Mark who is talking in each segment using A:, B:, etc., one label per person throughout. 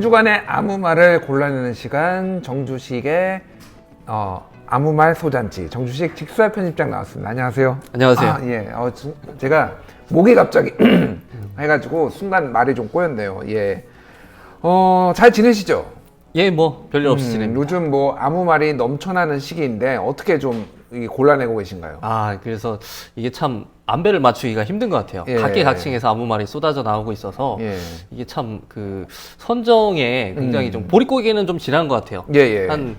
A: 한 주간의 아무 말을 골라내는 시간, 정주식의 아무 말 소잔치. 정주식 직설 편집장 나왔습니다. 안녕하세요.
B: 안녕하세요.
A: 예. 제가 목이 갑자기 해가지고 순간 말이 좀 꼬였네요. 예. 잘 지내시죠?
B: 예, 뭐 별일 없이 지냅니다.
A: 요즘 뭐 아무 말이 넘쳐나는 시기인데 어떻게 좀 골라내고 계신가요?
B: 그래서 이게 참 안배를 맞추기가 힘든 것 같아요.
A: 예.
B: 각계각층에서 아무 말이 쏟아져 나오고 있어서
A: 예.
B: 이게 참 그 선정에 굉장히 좀 보릿고개는 좀 지난 것 같아요.
A: 예.
B: 한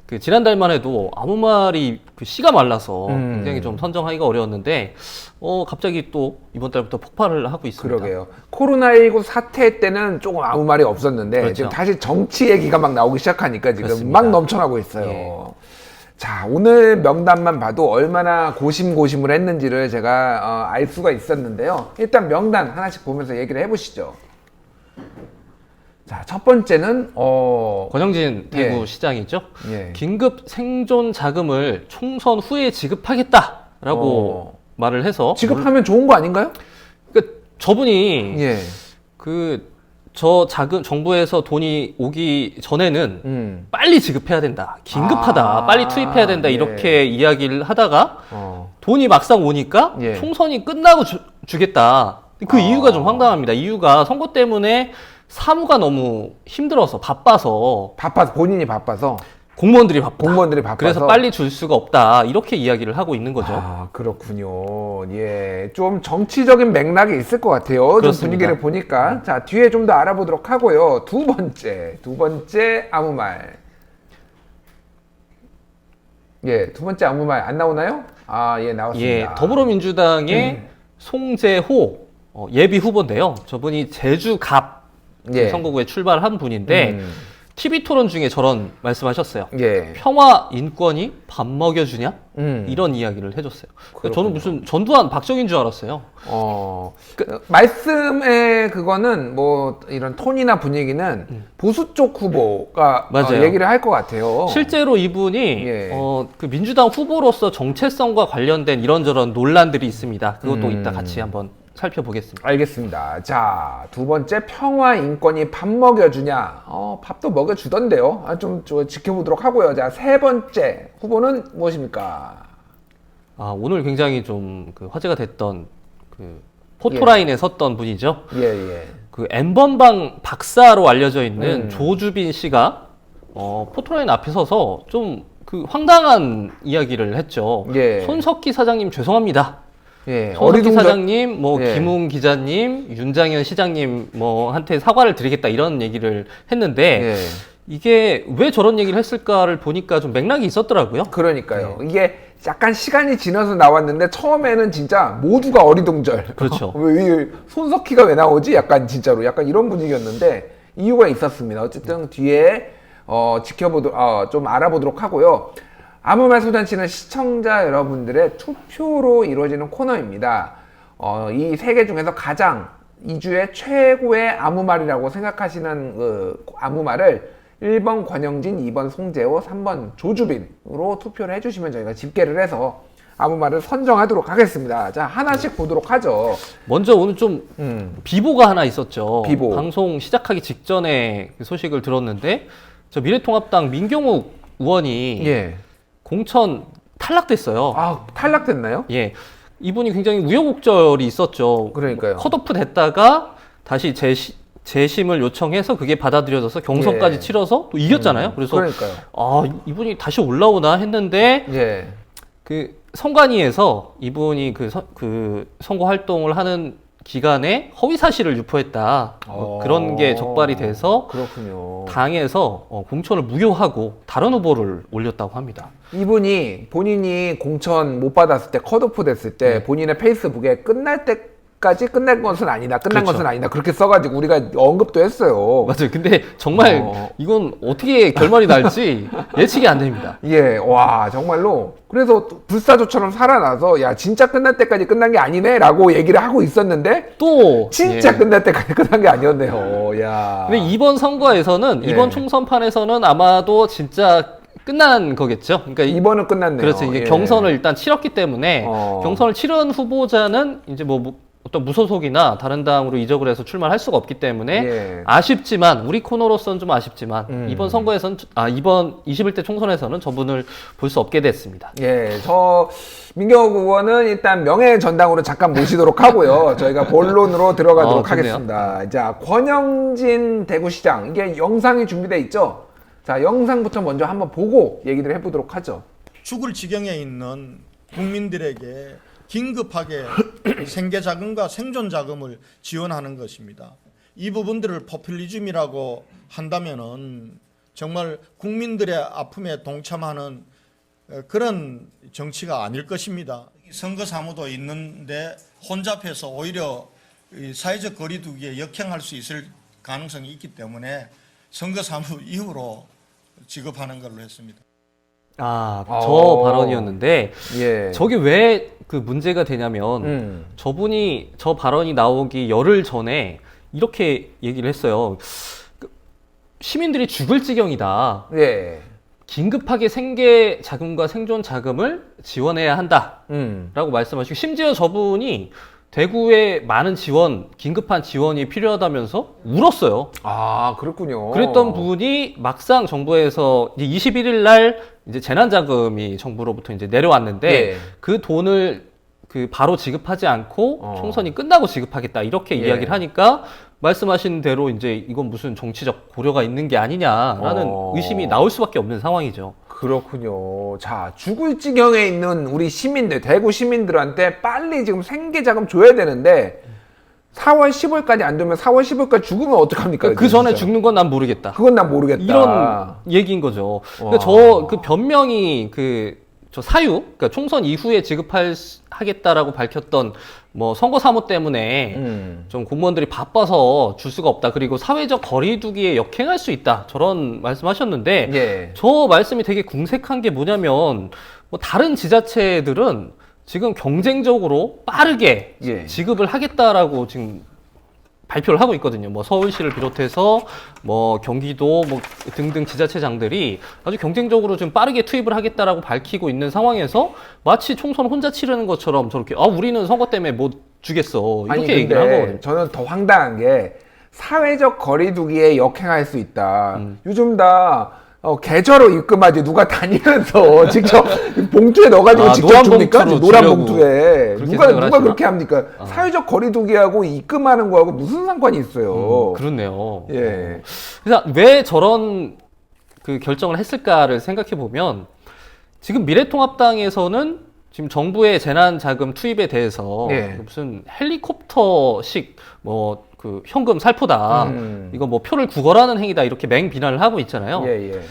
B: 그 지난달만 해도 아무 말이 그 씨가 말라서 굉장히 좀 선정하기가 어려웠는데 갑자기 또 이번 달부터 폭발을 하고 있습니다.
A: 그러게요. 코로나19 사태 때는 조금 아무 말이 없었는데
B: 그렇죠.
A: 지금 다시 정치 얘기가 막 나오기 시작하니까 지금
B: 그렇습니다.
A: 막 넘쳐나고 있어요.
B: 예.
A: 자, 오늘 명단만 봐도 얼마나 고심고심을 했는지를 제가 알 수가 있었는데요. 일단 명단 하나씩 보면서 얘기를 해보시죠. 자, 첫 번째는
B: 권영진 대구
A: 예.
B: 시장이죠.
A: 예.
B: 긴급 생존 자금을 총선 후에 지급하겠다라고 말을 해서
A: 지급하면 좋은 거 아닌가요?
B: 그러니까 저분이
A: 예.
B: 저 자금 정부에서 돈이 오기 전에는 빨리 지급해야 된다, 긴급하다, 빨리 투입해야 된다 이렇게 이야기를 하다가 돈이 막상 오니까
A: 예.
B: 총선이 끝나고 주겠다. 그 이유가 좀 황당합니다. 이유가 선거 때문에 사무가 너무 힘들어서 바빠서
A: 본인이 바빠서
B: 공무원들이 바빠서 그래서 빨리 줄 수가 없다 이렇게 이야기를 하고 있는 거죠.
A: 아, 그렇군요. 예, 좀 정치적인 맥락이 있을 것 같아요. 좀
B: 그렇습니다.
A: 분위기를 보니까. 자, 뒤에 좀 더 알아보도록 하고요. 두 번째 아무 말. 예, 두 번째 아무 말 안 나오나요? 예, 나왔습니다.
B: 예, 더불어민주당의 송재호 예비 후보인데요. 저분이 제주갑
A: 예.
B: 선거구에 출발한 분인데 TV 토론 중에 저런 말씀하셨어요.
A: 예.
B: 평화 인권이 밥 먹여주냐? 이런 이야기를 해줬어요. 그러니까 저는 무슨 전두환 박정희인 줄 알았어요.
A: 말씀의 그거는 뭐 이런 톤이나 분위기는 보수 쪽 후보가
B: 맞아요.
A: 얘기를 할 것 같아요.
B: 실제로 이분이
A: 예.
B: 그 민주당 후보로서 정체성과 관련된 이런저런 논란들이 있습니다. 그것도 이따 같이 한번 살펴보겠습니다.
A: 알겠습니다. 자, 두 번째 평화 인권이 밥 먹여주냐? 밥도 먹여주던데요. 좀 지켜보도록 하고요. 자, 세 번째 후보는 무엇입니까?
B: 오늘 굉장히 좀 그 화제가 됐던 그 포토라인에 섰던 분이죠.
A: 예.
B: 그 N번방 박사로 알려져 있는 조주빈 씨가 포토라인 앞에 서서 좀 그 황당한 이야기를 했죠.
A: 예.
B: 손석희 사장님 죄송합니다.
A: 예.
B: 손석희 사장님,
A: 예.
B: 김웅 기자님, 윤장현 시장님 한테 사과를 드리겠다 이런 얘기를 했는데
A: 예.
B: 이게 왜 저런 얘기를 했을까를 보니까 좀 맥락이 있었더라고요.
A: 그러니까요. 이게 약간 시간이 지나서 나왔는데 처음에는 진짜 모두가 어리둥절.
B: 그렇죠.
A: 왜 손석희가 왜 나오지? 약간 진짜로 약간 이런 분위기였는데 이유가 있었습니다. 어쨌든 뒤에 좀 알아보도록 하고요. 아무 말 소잔치는 시청자 여러분들의 투표로 이루어지는 코너입니다. 이 세 개 중에서 가장 이 주의 최고의 아무 말이라고 생각하시는 아무 말을 1번 권영진, 2번 송재호, 3번 조주빈으로 투표를 해주시면 저희가 집계를 해서 아무 말을 선정하도록 하겠습니다. 자, 하나씩 보도록 하죠.
B: 먼저 오늘 좀 비보가 하나 있었죠.
A: 비보.
B: 방송 시작하기 직전에 그 소식을 들었는데 저 미래통합당 민경욱 의원이
A: 예.
B: 공천 탈락됐어요.
A: 탈락됐나요?
B: 예, 이분이 굉장히 우여곡절이 있었죠.
A: 그러니까요.
B: 컷오프 됐다가 다시 재심을 요청해서 그게 받아들여져서 경선까지
A: 예.
B: 치러서 또 이겼잖아요. 그래서
A: 그러니까요.
B: 이분이 다시 올라오나 했는데
A: 예.
B: 그 선관위에서 이분이 그 선거 활동을 하는 기간에 허위 사실을 유포했다. 그런 게 적발이 돼서
A: 그렇군요.
B: 당에서 공천을 무효하고 다른 후보를 올렸다고 합니다.
A: 이분이 본인이 공천 못 받았을 때 컷오프 됐을 때 본인의 페이스북에 끝날 것은 아니다. 끝난
B: 그렇죠.
A: 것은 아니다. 그렇게 써가지고 우리가 언급도 했어요.
B: 맞아요. 근데 정말 이건 어떻게 결말이 날지 예측이 안 됩니다.
A: 예, 와, 정말로. 그래서 불사조처럼 살아나서, 야, 진짜 끝날 때까지 끝난 게 아니네? 라고 얘기를 하고 있었는데,
B: 또
A: 진짜 끝날 때까지 끝난 게 아니었네요. 야.
B: 근데 이번 선거에서는
A: 예.
B: 이번 총선판에서는 아마도 진짜 끝난 거겠죠. 그러니까
A: 이번은 끝났네요.
B: 그렇죠. 이게
A: 예.
B: 경선을 일단 치렀기 때문에 경선을 치른 후보자는 이제 어떤 무소속이나 다른 당으로 이적을 해서 출마를 할 수가 없기 때문에
A: 예.
B: 아쉽지만 우리 코너로서는 좀 아쉽지만 이번 선거에서는 이번 21대 총선에서는 저분을 볼 수 없게 됐습니다.
A: 예, 저 민경욱 의원은 일단 명예 전당으로 잠깐 모시도록 하고요. 저희가 본론으로 들어가도록
B: 좋네요.
A: 하겠습니다. 자, 권영진 대구시장 이게 영상이 준비돼 있죠. 자, 영상부터 먼저 한번 보고 얘기를 해보도록 하죠.
C: 죽을 지경에 있는 국민들에게 긴급하게 생계자금과 생존자금을 지원하는 것입니다. 이 부분들을 포퓰리즘이라고 한다면은 정말 국민들의 아픔에 동참하는 그런 정치가 아닐 것입니다. 선거 사무도 있는데 혼잡해서 오히려 사회적 거리 두기에 역행할 수 있을 가능성이 있기 때문에 선거 사무 이후로 지급하는 걸로 했습니다.
B: 저 발언이었는데
A: 예.
B: 저게 왜 그 문제가 되냐면 저분이 저 발언이 나오기 열흘 전에 이렇게 얘기를 했어요. 시민들이 죽을 지경이다.
A: 예.
B: 긴급하게 생계 자금과 생존 자금을 지원해야 한다. 라고 말씀하시고 심지어 저분이 대구에 많은 지원, 긴급한 지원이 필요하다면서 울었어요.
A: 아, 그렇군요.
B: 그랬던 분이 막상 정부에서 이제 21일 날 이제 재난자금이 정부로부터 이제 내려왔는데
A: 예.
B: 그 돈을 그 바로 지급하지 않고 총선이 끝나고 지급하겠다 이렇게
A: 예.
B: 이야기를 하니까 말씀하신 대로 이제 이건 무슨 정치적 고려가 있는 게 아니냐라는 의심이 나올 수밖에 없는 상황이죠.
A: 그렇군요. 자, 죽을 지경에 있는 우리 시민들, 대구 시민들한테 빨리 지금 생계자금 줘야 되는데 4월 10월까지 안 되면 4월 10월까지 죽으면 어떡합니까?
B: 그 전에
A: 진짜.
B: 죽는 건 난 모르겠다.
A: 그건 난 모르겠다.
B: 이런 얘기인 거죠. 그러니까 그 변명이 저 사유, 그러니까 총선 이후에 지급하겠다라고 밝혔던 뭐 선거 사무 때문에 좀 공무원들이 바빠서 줄 수가 없다. 그리고 사회적 거리두기에 역행할 수 있다. 저런 말씀하셨는데
A: 예.
B: 저 말씀이 되게 궁색한 게 뭐냐면 뭐 다른 지자체들은 지금 경쟁적으로 빠르게
A: 예.
B: 지급을 하겠다라고 지금 발표를 하고 있거든요. 뭐 서울시를 비롯해서 뭐 경기도 뭐 등등 지자체장들이 아주 경쟁적으로 좀 빠르게 투입을 하겠다라고 밝히고 있는 상황에서 마치 총선 혼자 치르는 것처럼 저렇게 우리는 선거 때문에 못 주겠어 이렇게
A: 아니,
B: 얘기를 한 거거든요.
A: 저는 더 황당한 게 사회적 거리두기에 역행할 수 있다. 요즘 다 계좌로 입금하지 누가 다니면서 직접 봉투에 넣어가지고 직접
B: 노란
A: 줍니까?
B: 봉투로
A: 노란
B: 주려고
A: 봉투에
B: 그렇게
A: 누가
B: 생각을 하시나?
A: 그렇게 합니까? 사회적 거리두기하고 입금하는 거하고 무슨 상관이 있어요?
B: 그렇네요.
A: 예.
B: 그래서 왜 저런 그 결정을 했을까를 생각해 보면 지금 미래통합당에서는 지금 정부의 재난자금 투입에 대해서
A: 예.
B: 무슨 헬리콥터식 뭐 그 현금 살포다 이거 뭐 표를 구걸하는 행위다 이렇게 맹비난을 하고 있잖아요.
A: 예, 예.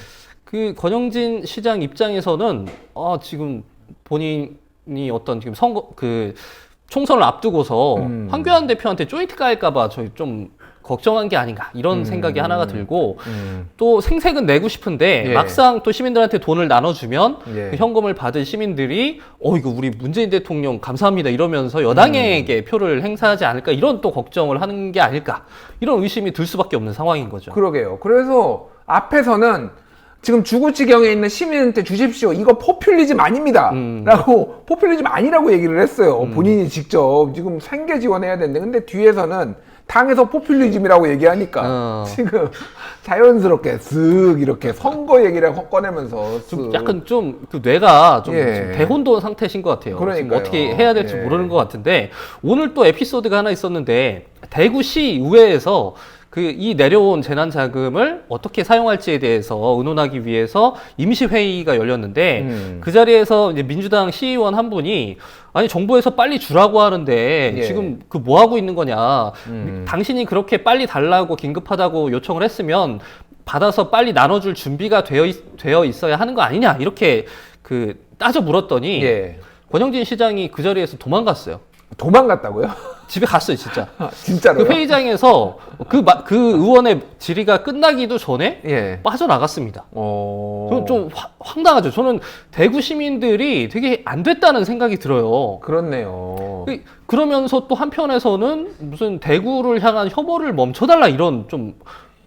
B: 그 권영진 시장 입장에서는 지금 본인이 어떤 지금 선거 그 총선을 앞두고서 황교안 대표한테 조인트 까일까봐 저희 좀 걱정한 게 아닌가 이런 생각이 하나가 들고 또 생색은 내고 싶은데
A: 예.
B: 막상 또 시민들한테 돈을 나눠주면
A: 예.
B: 그 현금을 받은 시민들이 이거 우리 문재인 대통령 감사합니다 이러면서 여당에게 표를 행사하지 않을까 이런 또 걱정을 하는 게 아닐까 이런 의심이 들 수밖에 없는 상황인 거죠.
A: 그러게요. 그래서 앞에서는 지금 죽을 지경에 있는 시민한테 주십시오. 이거 포퓰리즘 아닙니다. 라고 포퓰리즘 아니라고 얘기를 했어요. 본인이 직접 지금 생계 지원해야 되는데 근데 뒤에서는 당에서 포퓰리즘이라고 얘기하니까 지금 자연스럽게 쓱 이렇게 선거 얘기를 꺼내면서
B: 좀 약간 좀 그 뇌가 좀
A: 예.
B: 지금 대혼돈 상태신 것 같아요. 지금
A: 그러니까요.
B: 어떻게 해야 될지
A: 예.
B: 모르는 것 같은데 오늘 또 에피소드가 하나 있었는데 대구시 의회에서 그 이 내려온 재난자금을 어떻게 사용할지에 대해서 의논하기 위해서 임시회의가 열렸는데 그 자리에서 이제 민주당 시의원 한 분이 아니 정부에서 빨리 주라고 하는데
A: 예.
B: 지금 그 뭐 하고 있는 거냐 당신이 그렇게 빨리 달라고 긴급하다고 요청을 했으면 받아서 빨리 나눠줄 준비가 되어 있어야 하는 거 아니냐 이렇게 그 따져 물었더니
A: 예.
B: 권영진 시장이 그 자리에서 도망갔어요.
A: 도망갔다고요?
B: 집에 갔어요, 진짜.
A: 진짜로요?
B: 그 회의장에서 그 의원의 질의가 끝나기도 전에
A: 예.
B: 빠져나갔습니다. 저는 좀 황당하죠. 저는 대구 시민들이 되게 안 됐다는 생각이 들어요.
A: 그렇네요.
B: 그러면서 또 한편에서는 무슨 대구를 향한 혐오를 멈춰달라 이런 좀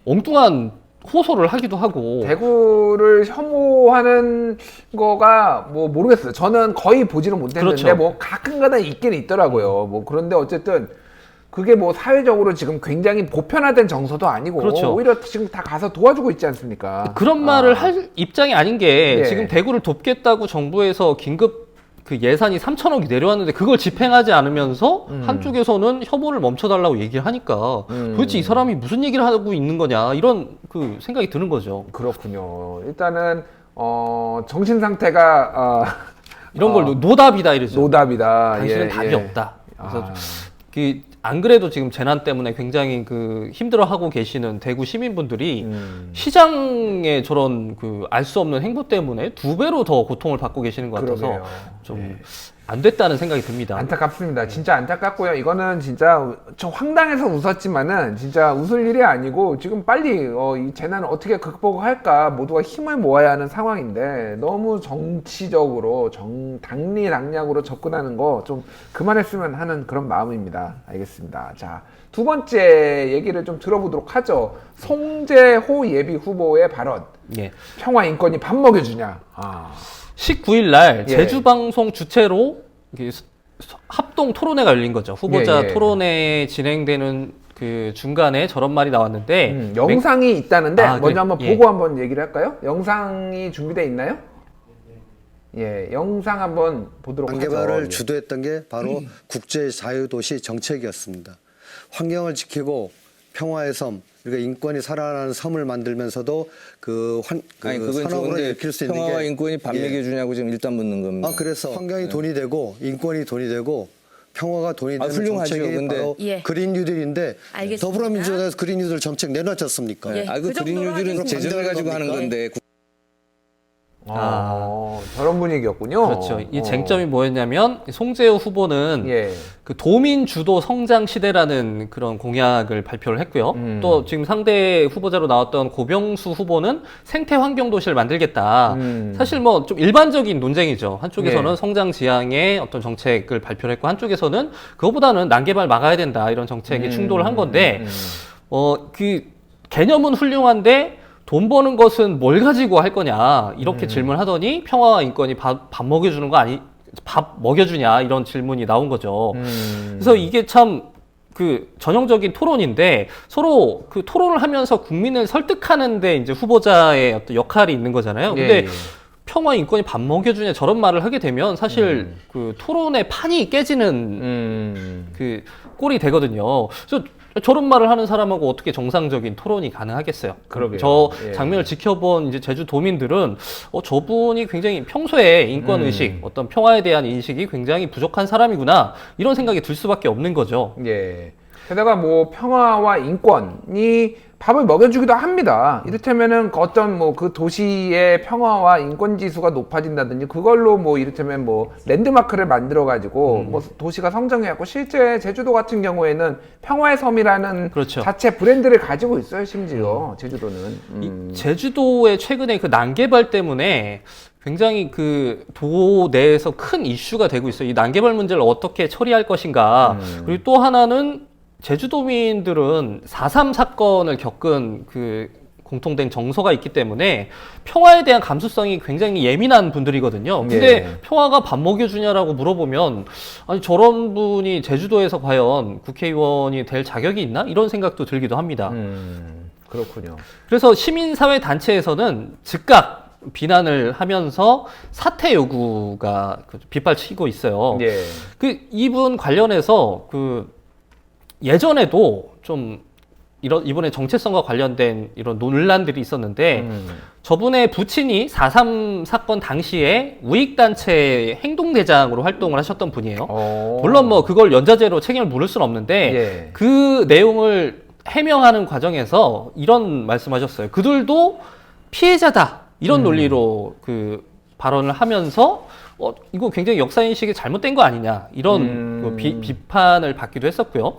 B: 엉뚱한 호소를 하기도 하고.
A: 대구를 혐오하는 거가 뭐 모르겠어요. 저는 거의 보지는 못했는데
B: 그렇죠.
A: 뭐 가끔가다 있긴 있더라고요. 뭐 그런데 어쨌든 그게 뭐 사회적으로 지금 굉장히 보편화된 정서도 아니고
B: 그렇죠.
A: 오히려 지금 다 가서 도와주고 있지 않습니까?
B: 그런 말을 할 입장이 아닌 게
A: 예.
B: 지금 대구를 돕겠다고 정부에서 긴급 그 예산이 3천억이 내려왔는데 그걸 집행하지 않으면서 한쪽에서는 혐오를 멈춰달라고 얘기를 하니까 도대체 이 사람이 무슨 얘기를 하고 있는 거냐 이런 그 생각이 드는 거죠.
A: 그렇군요. 일단은 정신 상태가
B: 이런 걸 노답이다 이러죠.
A: 노답이다.
B: 당신은
A: 예,
B: 답이
A: 예.
B: 없다. 그래서
A: 아.
B: 안 그래도 지금 재난 때문에 굉장히 그 힘들어하고 계시는 대구 시민분들이
A: 음.
B: 시장의 저런 그 알 수 없는 행보 때문에 2배로 더 고통을 받고 계시는 것 같아서
A: 그러게요.
B: 좀 안 됐다는 생각이 듭니다.
A: 안타깝습니다. 진짜 안타깝고요. 이거는 진짜 저 황당해서 웃었지만은 진짜 웃을 일이 아니고 지금 빨리 이 재난을 어떻게 극복할까 모두가 힘을 모아야 하는 상황인데 너무 정치적으로 당리당략으로 접근하는 거 좀 그만했으면 하는 그런 마음입니다. 알겠습니다. 자, 두 번째 얘기를 좀 들어보도록 하죠. 송재호 예비 후보의 발언.
B: 예.
A: 평화 인권이 밥 먹여주냐.
B: 19일 날
A: 예.
B: 제주방송 주최로 이게 합동 토론회가 열린 거죠. 후보자
A: 예, 예.
B: 토론회 진행되는 그 중간에 저런 말이 나왔는데
A: 영상이 있다는데
B: 아,
A: 먼저 한번
B: 예.
A: 보고 한번 얘기를 할까요? 영상이 준비되어 있나요? 예, 영상 한번 보도록 하죠.
D: 개발을
A: 예.
D: 주도했던 게 바로 국제자유도시 정책이었습니다. 환경을 지키고 평화의 섬, 그러니까 인권이 살아나는 섬을 만들면서도
E: 아니 그건
D: 산업으로
E: 좋은데
D: 일으킬 수 있는
E: 평화와
D: 게
E: 인권이 밥
D: 예.
E: 먹여주냐고 지금 일단 묻는 겁니다.
D: 그래서 환경이 돈이 되고 인권이 돈이 되고 평화가 돈이 되는
E: 훌륭하죠.
D: 정책이
E: 근데
D: 바로
F: 예.
D: 그린 뉴딜인데
F: 알겠습니다.
D: 더불어민주당에서 그린 뉴딜 정책 내놨지 않습니까?
F: 예.
E: 그
F: 그
E: 그린
F: 정도로
E: 뉴딜은
F: 하겠습니다.
E: 재정을 가지고 하는
D: 겁니까?
E: 건데
A: 저런 분위기였군요.
B: 그렇죠. 이 쟁점이 뭐였냐면 송재호 후보는
A: 예.
B: 그 도민 주도 성장 시대라는 그런 공약을 발표를 했고요. 또 지금 상대 후보자로 나왔던 고병수 후보는 생태 환경 도시를 만들겠다. 사실 뭐 좀 일반적인 논쟁이죠. 한쪽에서는
A: 예.
B: 성장 지향의 어떤 정책을 발표를 했고 한쪽에서는 그거보다는 난개발 막아야 된다 이런 정책에 충돌을 한 건데 그 개념은 훌륭한데 돈 버는 것은 뭘 가지고 할 거냐 이렇게 질문하더니 평화와 인권이 밥 먹여주는 거 밥 먹여주냐 이런 질문이 나온 거죠. 그래서 이게 참 그 전형적인 토론인데 서로 그 토론을 하면서 국민을 설득하는데 이제 후보자의 어떤 역할이 있는 거잖아요. 근데
A: 예.
B: 평화 인권이 밥 먹여주냐 저런 말을 하게 되면 사실 그 토론의 판이 깨지는 그 꼴이 되거든요. 그래서 저런 말을 하는 사람하고 어떻게 정상적인 토론이 가능하겠어요?
A: 그러게요.
B: 저
A: 예.
B: 장면을 지켜본 이제 제주도민들은 저분이 굉장히 평소에 인권 의식, 어떤 평화에 대한 인식이 굉장히 부족한 사람이구나 이런 생각이 들 수밖에 없는 거죠.
A: 예. 게다가 뭐 평화와 인권이 밥을 먹여주기도 합니다. 이를테면은 어떤 뭐 그 도시의 평화와 인권 지수가 높아진다든지 그걸로 뭐 이를테면 뭐 랜드마크를 만들어 가지고 뭐 도시가 성장해갖고 실제 제주도 같은 경우에는 평화의 섬이라는
B: 그렇죠.
A: 자체 브랜드를 가지고 있어요. 심지어 제주도는.
B: 이 제주도의 최근에 그 난개발 때문에 굉장히 그 도 내에서 큰 이슈가 되고 있어요. 이 난개발 문제를 어떻게 처리할 것인가. 그리고 또 하나는 제주도민들은 4.3 사건을 겪은 그 공통된 정서가 있기 때문에 평화에 대한 감수성이 굉장히 예민한 분들이거든요. 근데
A: 예.
B: 평화가 밥 먹여주냐라고 물어보면 아니 저런 분이 제주도에서 과연 국회의원이 될 자격이 있나? 이런 생각도 들기도 합니다.
A: 그렇군요.
B: 그래서 시민사회 단체에서는 즉각 비난을 하면서 사퇴 요구가 빗발치고 있어요.
A: 예.
B: 그 이분 관련해서 그 예전에도 좀 이번에 정체성과 관련된 이런 논란들이 있었는데 저분의 부친이 4.3 사건 당시에 우익단체 행동대장으로 활동을 하셨던 분이에요. 물론 뭐 그걸 연좌제로 책임을 물을 수는 없는데
A: 예.
B: 그 내용을 해명하는 과정에서 이런 말씀하셨어요. 그들도 피해자다 이런 논리로 그 발언을 하면서 이거 굉장히 역사인식이 잘못된 거 아니냐 이런 그 비판을 받기도 했었고요.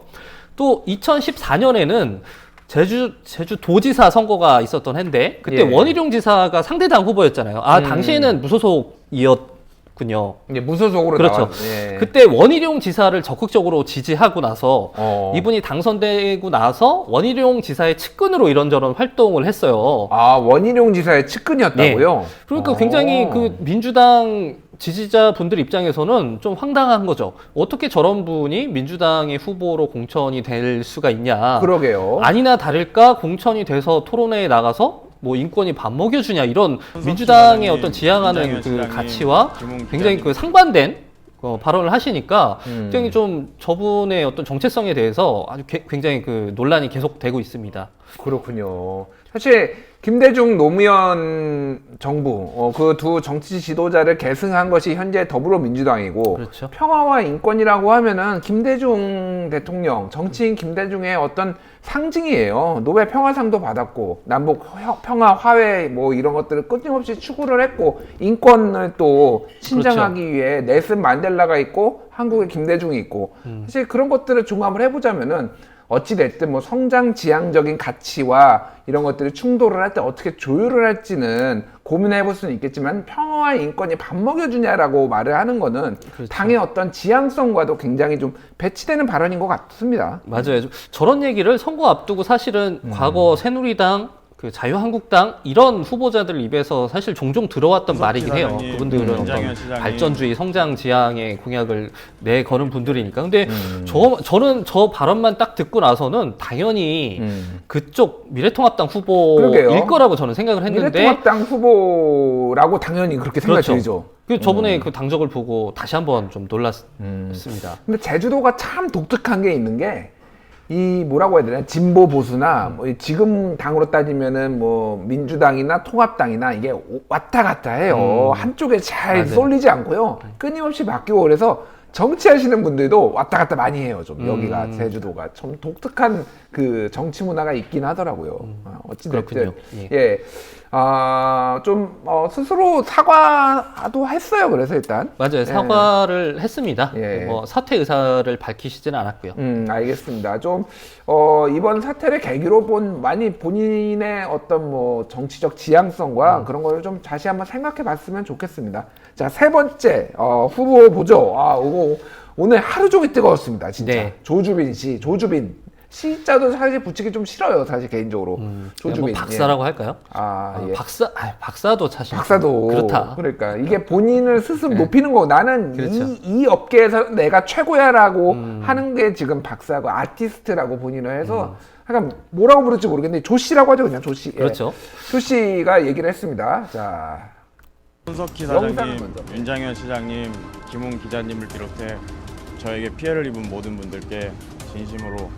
B: 또 2014년에는 제주도지사 선거가 있었던 해인데 그때
A: 예.
B: 원희룡 지사가 상대당 후보였잖아요. 당시에는 무소속이었군요.
A: 예, 무소속으로
B: 그렇죠.
A: 나왔. 예.
B: 그때 원희룡 지사를 적극적으로 지지하고 나서 이분이 당선되고 나서 원희룡 지사의 측근으로 이런저런 활동을 했어요.
A: 원희룡 지사의 측근이었다고요?
B: 그러니까 굉장히 그 민주당 지지자분들 입장에서는 좀 황당한 거죠. 어떻게 저런 분이 민주당의 후보로 공천이 될 수가 있냐.
A: 그러게요.
B: 아니나 다를까 공천이 돼서 토론회에 나가서 뭐 인권이 밥 먹여주냐 이런 민주당의 어떤 지향하는 그 가치와 굉장히 그 상반된 발언을 하시니까 굉장히 좀 저분의 어떤 정체성에 대해서 아주 굉장히 그 논란이 계속되고 있습니다.
A: 그렇군요. 사실 김대중 노무현 정부 그 두 정치 지도자를 계승한 것이 현재 더불어민주당이고
B: 그렇죠.
A: 평화와 인권이라고 하면은 김대중 대통령, 정치인 김대중의 어떤 상징이에요. 노벨 평화상도 받았고 남북 평화 화해 뭐 이런 것들을 끊임없이 추구를 했고 인권을 또 신장하기
B: 그렇죠.
A: 위해 넬슨 만델라가 있고 한국의 김대중이 있고 사실 그런 것들을 종합을 해보자면은 어찌됐든 뭐 성장 지향적인 가치와 이런 것들이 충돌을 할 때 어떻게 조율을 할지는 고민해 볼 수는 있겠지만 평화와 인권이 밥 먹여주냐라고 말을 하는 거는
B: 그렇죠.
A: 당의 어떤 지향성과도 굉장히 좀 배치되는 발언인 것 같습니다.
B: 맞아요. 저런 얘기를 선거 앞두고 사실은 과거 새누리당, 그 자유한국당 이런 후보자들 입에서 사실 종종 들어왔던 말이긴 해요. 그분들은 어떤 발전주의 성장 지향의 공약을 내거는 분들이니까. 근데 저는 저 발언만 딱 듣고 나서는 당연히 그쪽 미래통합당 후보일
A: 그러게요.
B: 거라고 저는 생각을 했는데
A: 미래통합당 후보라고 당연히 그렇게 생각이
B: 그렇죠.
A: 들죠.
B: 그 저번에 그 당적을 보고 다시 한번 좀 놀랐습니다.
A: 근데 제주도가 참 독특한 게 있는 게 이 뭐라고 해야 되나 진보 보수나 뭐 지금 당으로 따지면은 뭐 민주당이나 통합당이나 이게 왔다 갔다 해요. 한쪽에 잘
B: 맞아요.
A: 쏠리지 않고요. 끊임없이 바뀌고 그래서 정치하시는 분들도 왔다 갔다 많이 해요. 좀 여기가 제주도가 좀 독특한 그 정치 문화가 있긴 하더라고요. 어찌됐든
B: 그렇군요.
A: 예. 스스로 사과도 했어요. 그래서 일단
B: 맞아요. 사과를 했습니다.
A: 예.
B: 뭐 사퇴 의사를 밝히시지는 않았고요.
A: 알겠습니다. 이번 사태를 계기로 많이 본인의 어떤 뭐 정치적 지향성과 그런 거를 좀 다시 한번 생각해 봤으면 좋겠습니다. 자, 세 번째, 후보 보죠. 이거 오늘 하루 종일 뜨거웠습니다. 진짜.
B: 네.
A: 조주빈 씨, 시자도 사실 붙이기 좀 싫어요. 사실 개인적으로. 조주빈.
B: 뭐 박사라고 할까요?
A: 예.
B: 박사도 사실
A: 박사도
B: 그렇다.
A: 그러니까 이게 본인을 스스로 높이는 거고 나는
B: 그렇죠.
A: 이 업계에서 내가 최고야라고 하는 게 지금 박사고 아티스트라고 본인을 해서 약간 뭐라고 부를지 모르겠는데 조씨라고 하죠 그냥 조씨.
B: 그렇죠.
A: 조씨가 얘기를 했습니다. 자
F: 손석희
A: 영상을
F: 사장님,
A: 먼저.
F: 윤장현 시장님, 김웅 기자님을 비롯해 저에게 피해를 입은 모든 분들께 진심으로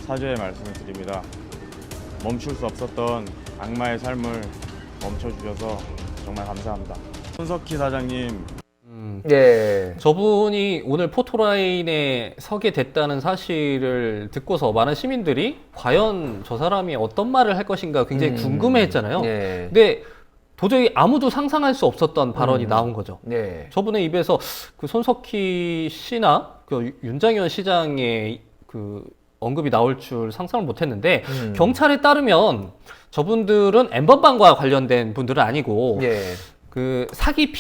F: 사죄의 말씀을 드립니다. 멈출 수 없었던 악마의 삶을 멈춰주셔서 정말 감사합니다. 손석희 사장님,
A: 예.
B: 저분이 오늘 포토라인에 서게 됐다는 사실을 듣고서 많은 시민들이 과연 저 사람이 어떤 말을 할 것인가 굉장히 궁금해했잖아요.
A: 예.
B: 근데 도저히 아무도 상상할 수 없었던 발언이 나온 거죠.
A: 예.
B: 저분의 입에서 그 손석희 씨나 그 윤장현 시장의 그 언급이 나올 줄 상상을 못했는데 경찰에 따르면 저분들은 엠번방과 관련된 분들은 아니고
A: 예.
B: 그 사기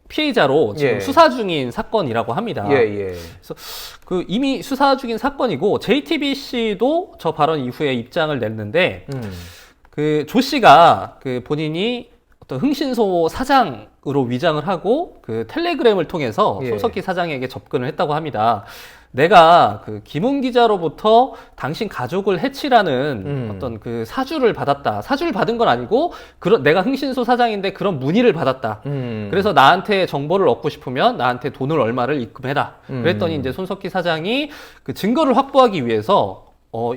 B: 피해자로 지금
A: 예.
B: 수사 중인 사건이라고 합니다.
A: 예.
B: 그래서 그 이미 수사 중인 사건이고 JTBC도 저 발언 이후에 입장을 냈는데 그 조 씨가 그 본인이 어떤 흥신소 사장으로 위장을 하고 그 텔레그램을 통해서
A: 예.
B: 손석희 사장에게 접근을 했다고 합니다. 내가 그 김웅 기자로부터 당신 가족을 해치라는 어떤 그 사주를 받았다. 사주를 받은 건 아니고 내가 흥신소 사장인데 그런 문의를 받았다. 그래서 나한테 정보를 얻고 싶으면 나한테 돈을 얼마를 입금해라. 그랬더니 이제 손석희 사장이 그 증거를 확보하기 위해서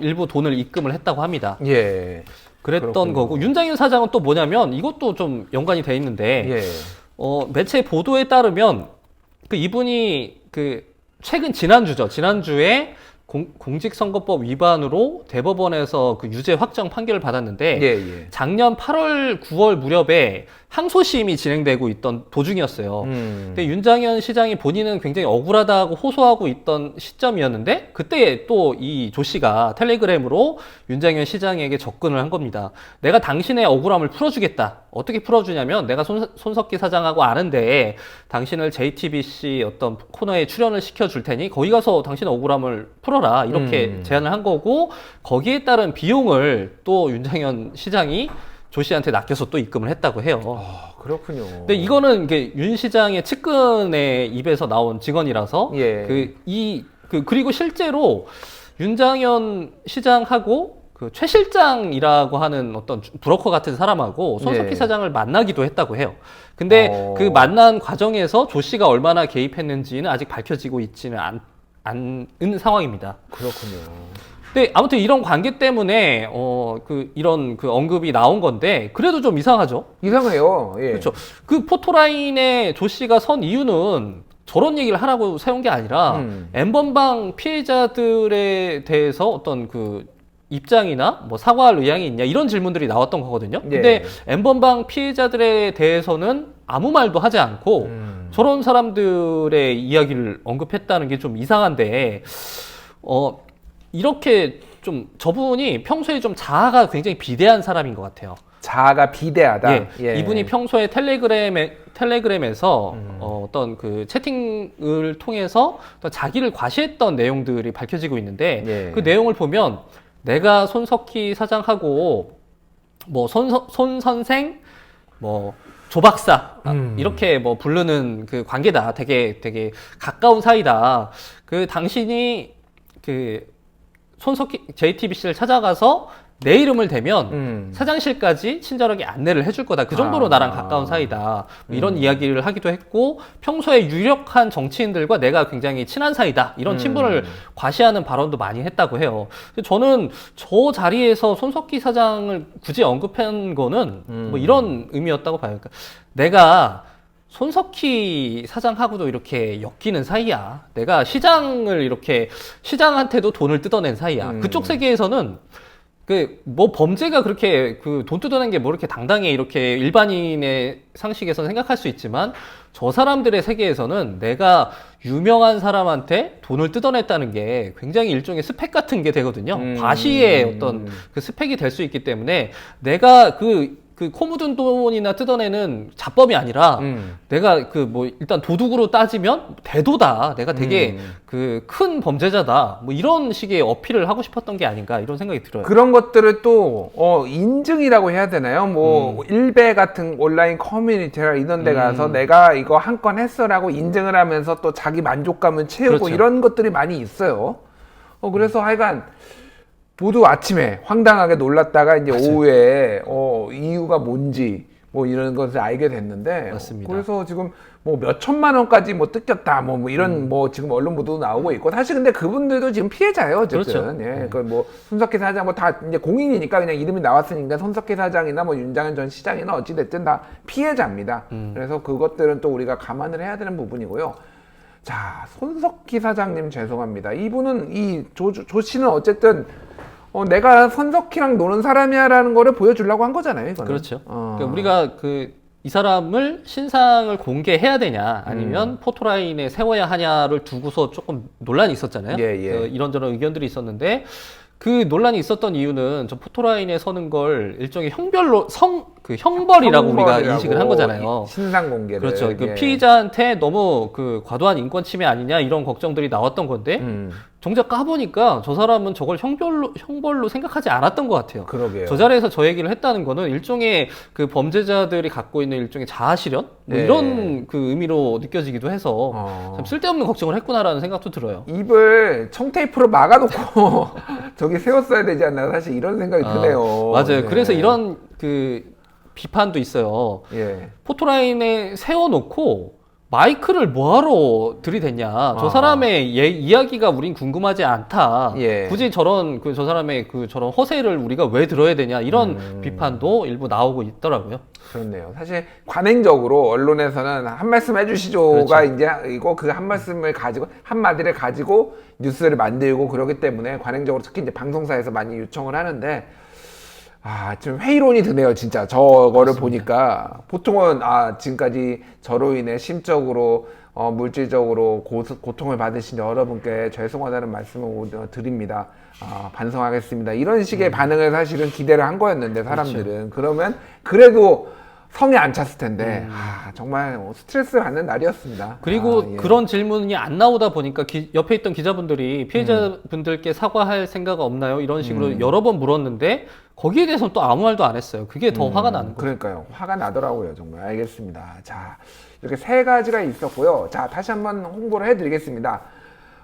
B: 일부 돈을 입금을 했다고 합니다.
A: 예.
B: 그랬던
A: 그렇군요.
B: 거고 윤장현 사장은 또 뭐냐면 이것도 좀 연관이 돼 있는데
A: 예.
B: 매체 보도에 따르면 그 이분이 그 최근 지난주에 공직선거법 위반으로 대법원에서 그 유죄 확정 판결을 받았는데
A: 예.
B: 작년 8월 9월 무렵에 항소심이 진행되고 있던 도중이었어요. 근데 윤장현 시장이 본인은 굉장히 억울하다고 호소하고 있던 시점이었는데 그때 또 이 조 씨가 텔레그램으로 윤장현 시장에게 접근을 한 겁니다. 내가 당신의 억울함을 풀어주겠다. 어떻게 풀어주냐면 내가 손석희 사장하고 아는데 당신을 JTBC 어떤 코너에 출연을 시켜줄 테니 거기 가서 당신의 억울함을 풀어라. 이렇게 제안을 한 거고 거기에 따른 비용을 또 윤장현 시장이 조 씨한테 낚여서 또 입금을 했다고 해요.
A: 그렇군요.
B: 근데 이거는 이게 윤 시장의 측근의 입에서 나온 증언이라서
A: 예.
B: 그리고 실제로 윤장현 시장하고 그 최 실장이라고 하는 어떤 브로커 같은 사람하고 손석희
A: 예.
B: 사장을 만나기도 했다고 해요. 근데 그 만난 과정에서 조 씨가 얼마나 개입했는지는 아직 밝혀지고 있지는 않은 상황입니다.
A: 그렇군요.
B: 근데 아무튼 이런 관계 때문에 이런 그 언급이 나온 건데 그래도 좀 이상하죠.
A: 이상해요. 예.
B: 그렇죠. 그 포토라인에 조 씨가 선 이유는 저런 얘기를 하라고 세운 게 아니라 N번방 피해자들에 대해서 어떤 그 입장이나 뭐 사과할 의향이 있냐 이런 질문들이 나왔던 거거든요.
A: 예.
B: 근데 N번방 피해자들에 대해서는 아무 말도 하지 않고 저런 사람들의 이야기를 언급했다는 게 좀 이상한데 이렇게 좀 저분이 평소에 좀 자아가 굉장히 비대한 사람인 것 같아요.
A: 자아가 비대하다.
B: 예,
A: 예.
B: 이분이 평소에 텔레그램에서 어떤 그 채팅을 통해서 어떤 자기를 과시했던 내용들이 밝혀지고 있는데
A: 예.
B: 그 내용을 보면 내가 손석희 사장하고 뭐 손 선생 뭐 조박사 이렇게 뭐 부르는 그 관계다. 되게 가까운 사이다. 그 당신이 그 손석희 JTBC를 찾아가서 내 이름을 대면 사장실까지 친절하게 안내를 해줄 거다. 그 정도로 나랑 가까운 사이다. 뭐 이런 이야기를 하기도 했고 평소에 유력한 정치인들과 내가 굉장히 친한 사이다. 이런 친분을 과시하는 발언도 많이 했다고 해요. 저는 저 자리에서 손석희 사장을 굳이 언급한 거는 뭐 이런 의미였다고 봐요. 그러니까 내가 손석희 사장하고도 이렇게 엮이는 사이야. 내가 시장한테도 돈을 뜯어낸 사이야. 그쪽 세계에서는 뭐 범죄가 그렇게 돈 뜯어낸 게 뭐 이렇게 당당해 이렇게 일반인의 상식에서 생각할 수 있지만 저 사람들의 세계에서는 내가 유명한 사람한테 돈을 뜯어냈다는 게 굉장히 일종의 스펙 같은 게 되거든요. 과시의 어떤 그 스펙이 될 수 있기 때문에 내가 그 코 묻은 돈이나 뜯어내는 자법이 아니라 내가 뭐 일단 도둑으로 따지면 대도다. 내가 되게 큰 범죄자다. 뭐 이런 식의 어필을 하고 싶었던 게 아닌가 이런 생각이 들어요.
A: 그런 것들을 또 인증이라고 해야 되나요? 뭐 일베 같은 온라인 커뮤니티나 이런 데 가서 내가 이거 한 건 했어라고 인증을 하면서 또 자기 만족감을 채우고
B: 그렇죠.
A: 이런 것들이 많이 있어요. 그래서 하여간 모두 아침에 황당하게 놀랐다가 이제
B: 맞아요.
A: 오후에 이유가 뭔지 뭐 이런 것을 알게 됐는데
B: 맞습니다.
A: 그래서 지금 뭐 몇 천만 원까지 뭐 뜯겼다 뭐 이런 뭐 지금 언론 보도 나오고 있고 사실 근데 그분들도 지금 피해자예요 어쨌든.
B: 그렇죠.
A: 예, 그 뭐 손석희 사장 뭐 다 이제 공인이니까 그냥 이름이 나왔으니까 손석희 사장이나 뭐 윤장현 전 시장이나 어찌 됐든 다 피해자입니다. 그래서 그것들은 또 우리가 감안을 해야 되는 부분이고요. 자, 손석희 사장님 죄송합니다. 이분은 조 씨는 어쨌든 내가 손석희랑 노는 사람이야라는 거를 보여주려고 한 거잖아요, 이거는.
B: 그렇죠. 그러니까 우리가 이 사람을 신상을 공개해야 되냐 아니면 포토라인에 세워야 하냐를 두고서 조금 논란이 있었잖아요.
A: 예.
B: 이런저런 의견들이 있었는데 그 논란이 있었던 이유는 저 포토라인에 서는 걸 일종의 형벌이라고 우리가 인식을 한 거잖아요.
A: 신상 공개를.
B: 그렇죠.
A: 예.
B: 피의자한테 너무 과도한 인권 침해 아니냐 이런 걱정들이 나왔던 건데 정작 까보니까 저 사람은 저걸 형벌로 생각하지 않았던 것 같아요.
A: 그러게요.
B: 저 자리에서 저 얘기를 했다는 거는 일종의 범죄자들이 갖고 있는 일종의 자아실현 뭐
A: 네.
B: 이런 의미로 느껴지기도 해서 참 쓸데없는 걱정을 했구나라는 생각도 들어요.
A: 입을 청테이프로 막아놓고 저기 세웠어야 되지 않나 사실 이런 생각이 드네요.
B: 맞아요.
A: 네.
B: 그래서 이런 비판도 있어요.
A: 예.
B: 포토라인에 세워놓고 마이크를 뭐하러 들이댔냐. 저 사람의 이야기가 우린 궁금하지 않다.
A: 예.
B: 굳이 저 사람의 저런 허세를 우리가 왜 들어야 되냐. 이런 비판도 일부 나오고 있더라고요.
A: 그렇네요. 사실 관행적으로 언론에서는 한 말씀 해주시죠가
B: 그렇죠.
A: 이제 이거 그 한 말씀을 가지고 한마디를 가지고 뉴스를 만들고 그러기 때문에 관행적으로 특히 이제 방송사에서 많이 요청을 하는데 좀 회의론이 드네요, 진짜. 저거를 보니까. 보통은, 지금까지 저로 인해 심적으로, 물질적으로 고통을 받으신 여러분께 죄송하다는 말씀을 드립니다. 반성하겠습니다. 이런 식의 반응을 사실은 기대를 한 거였는데, 사람들은.
B: 그렇죠.
A: 그러면, 그래도, 성에 안 찼을 텐데 정말 스트레스 받는 날이었습니다.
B: 그리고
A: 예.
B: 그런 질문이 안 나오다 보니까 옆에 있던 기자분들이 피해자분들께 사과할 생각 없나요? 이런 식으로 여러 번 물었는데 거기에 대해서는 또 아무 말도 안 했어요. 그게 더 화가 나는 거예요.
A: 그러니까요. 화가 나더라고요. 정말. 알겠습니다. 자, 이렇게 세 가지가 있었고요. 자, 다시 한번 홍보를 해드리겠습니다.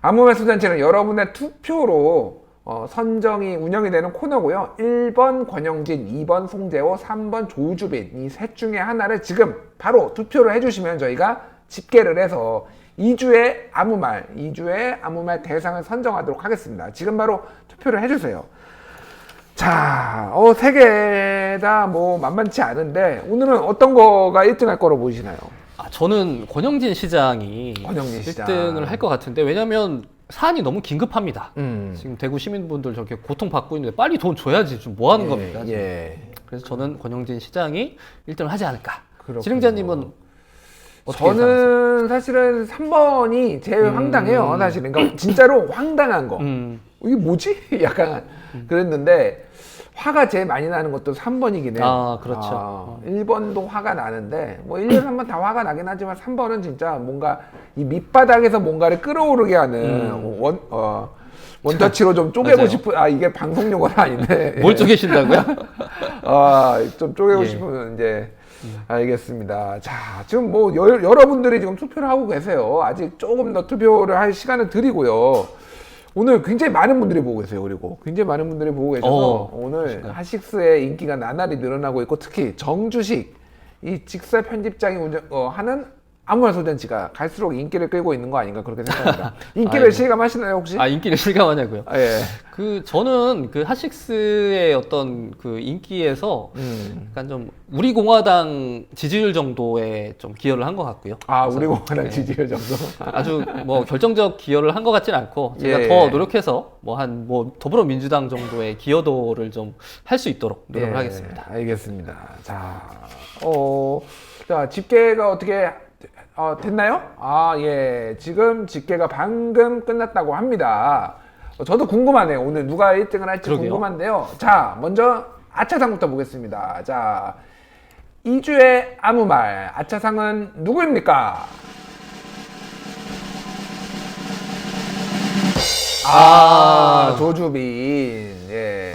A: 아무 말 소잔치는 여러분의 투표로 선정이 운영이 되는 코너고요. 1번 권영진, 2번 송재호, 3번 조주빈 이 셋 중에 하나를 지금 바로 투표를 해주시면 저희가 집계를 해서 2주의 아무 말 대상을 선정하도록 하겠습니다. 지금 바로 투표를 해주세요. 자, 세 개 다 뭐 만만치 않은데 오늘은 어떤 거가 1등 할 거로 보이시나요?
B: 저는 권영진 시장이
A: 권영진 시장.
B: 1등을 할 것 같은데 왜냐면 사안이 너무 긴급합니다.
A: 음.
B: 지금 대구 시민분들 저렇게 고통받고 있는데 빨리 돈 줘야지 좀 뭐 하는 겁니까? 지금.
A: 예.
B: 그래서 저는 권영진 시장이 1등을 하지 않을까.
A: 그렇군요.
B: 진행자님은 어떻게 예상하세요?
A: 저는 사실은 3번이 제일 황당해요. 사실은. 그러니까 진짜로 황당한 거. 이게 뭐지? 약간 그랬는데 화가 제일 많이 나는 것도 3번이긴 해요.
B: 아, 그렇죠.
A: 1번도 화가 나는데 뭐 1년 한 번 다 화가 나긴 하지만 3번은 진짜 뭔가 이 밑바닥에서 뭔가를 끌어오르게 하는 원터치로 좀 쪼개고
B: 맞아요.
A: 싶은 이게 방송 용어는 아닌데
B: 뭘 쪼개신다고요?
A: 좀 쪼개고
B: 예.
A: 싶으면 이제 알겠습니다. 자, 지금 뭐 여러분들이 지금 투표를 하고 계세요. 아직 조금 더 투표를 할 시간을 드리고요. 오늘 굉장히 많은 분들이 보고 계세요. 그리고 굉장히 많은 분들이 보고 계셔서 오늘 하식스의 인기가 나날이 늘어나고 있고 특히 정주식 이 직설 편집장이 하는 아무 말 소잔치가 갈수록 인기를 끌고 있는 거 아닌가 그렇게 생각합니다. 인기를 실감하시나요 혹시?
B: 인기를 실감하냐고요?
A: 예.
B: 저는 그 하식스의 어떤 그 인기에서 약간 좀 우리 공화당 지지율 정도에 좀 기여를 한 것 같고요.
A: 우리 공화당 지지율 정도.
B: 아주 뭐 결정적 기여를 한 것 같진 않고 제가
A: 예.
B: 더 노력해서 뭐 더불어민주당 정도의 기여도를 좀 할 수 있도록 노력을 하겠습니다.
A: 알겠습니다. 자, 집계가 어떻게 됐나요? 예. 지금 집계가 방금 끝났다고 합니다. 저도 궁금하네요. 오늘 누가 1등을 할지
B: 그러게요.
A: 궁금한데요. 자, 먼저 아차상부터 보겠습니다. 자, 2주의 아무 말. 아차상은 누구입니까? 조주빈. 예.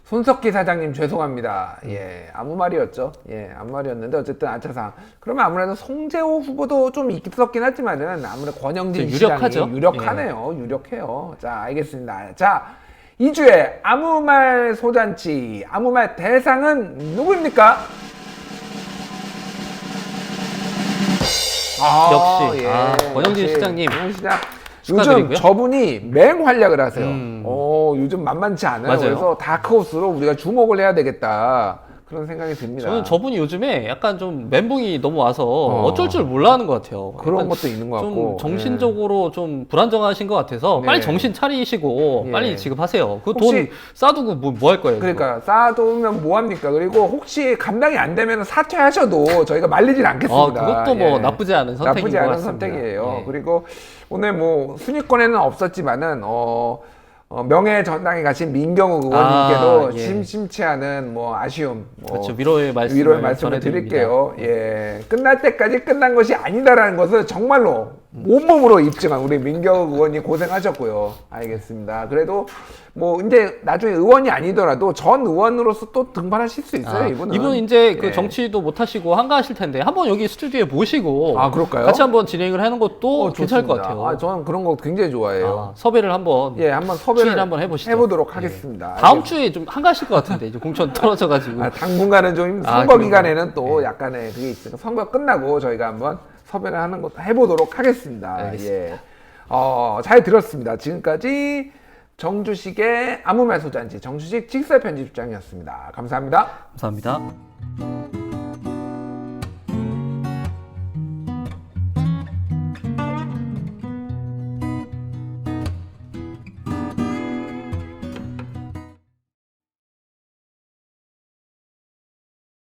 A: 손석희 사장님 죄송합니다. 예, 아무 말이었죠. 예, 아무 말이었는데 어쨌든 아차상. 그러면 아무래도 송재호 후보도 좀 있었긴 하지만은 아무래도 권영진
B: 유력하죠.
A: 시장이 유력하네요. 유력해요. 자, 알겠습니다. 자, 2주의 아무 말 소잔치, 아무 말 대상은 누구입니까?
B: 역시. 권영진
A: 역시
B: 시장님.
A: 권영진 시장.
B: 축하드리고요.
A: 요즘 저분이 맹활약을 하세요. 요즘 만만치 않아요.
B: 맞아요.
A: 그래서 다크호스로 우리가 주목을 해야 되겠다. 그런 생각이 듭니다.
B: 저는 저분이 요즘에 약간 좀 멘붕이 너무 와서 어쩔 줄 몰라 하는 것 같아요.
A: 그런
B: 약간
A: 것도 있는 것
B: 좀
A: 같고.
B: 정신적으로 좀 불안정하신 것 같아서
A: 네.
B: 빨리 정신 차리시고
A: 예.
B: 빨리 지급하세요. 그
A: 혹시-
B: 돈 쌓아두고 뭐 할 거예요?
A: 그러니까 쌓아두면 뭐합니까? 그리고 혹시 감당이 안 되면 사퇴하셔도 저희가 말리진 않겠습니다.
B: 그것도 뭐
A: 예.
B: 나쁘지 않은 선택인
A: 나쁘지
B: 것
A: 않은
B: 같습니다.
A: 선택이에요.
B: 예.
A: 그리고 오늘 뭐 순위권에는 없었지만은 명예 전당에 가신 민경욱 의원님께도
B: 예.
A: 심심치 않은 뭐 아쉬움,
B: 그렇죠. 위로의 말씀을
A: 말씀을
B: 전해드립니다.
A: 드릴게요. 예, 끝날 때까지 끝난 것이 아니다라는 것을 정말로 온몸으로 입증한 우리 민경욱 의원님 고생하셨고요. 알겠습니다. 그래도 뭐 이제 나중에 의원이 아니더라도 전 의원으로서 또 등반하실 수 있어요. 이분은.
B: 이분 이제 그
A: 예.
B: 정치도 못 하시고 한가하실 텐데 한번 여기 스튜디오에 모시고
A: 그럴까요?
B: 같이 한번 진행을 하는 것도 괜찮을 것
A: 좋습니다.
B: 같아요.
A: 저는 그런 거 굉장히 좋아해요.
B: 섭외를 한번
A: 예, 한번 섭외를
B: 추진 한번 해보시죠.
A: 해보도록
B: 예.
A: 하겠습니다.
B: 다음 주에 좀 한가하실 것 같은데 이제 공천 떨어져가지고
A: 당분간은 좀 선거
B: 그런가요?
A: 기간에는 또 약간의 그게 있으니까 선거 끝나고 저희가 한번 섭외를 하는 것도 해보도록 하겠습니다.
B: 알겠습니다.
A: 예. 잘 들었습니다. 지금까지 정주식의 아무 말 소잔치 정주식 직설 편집장이었습니다. 감사합니다.
B: 감사합니다.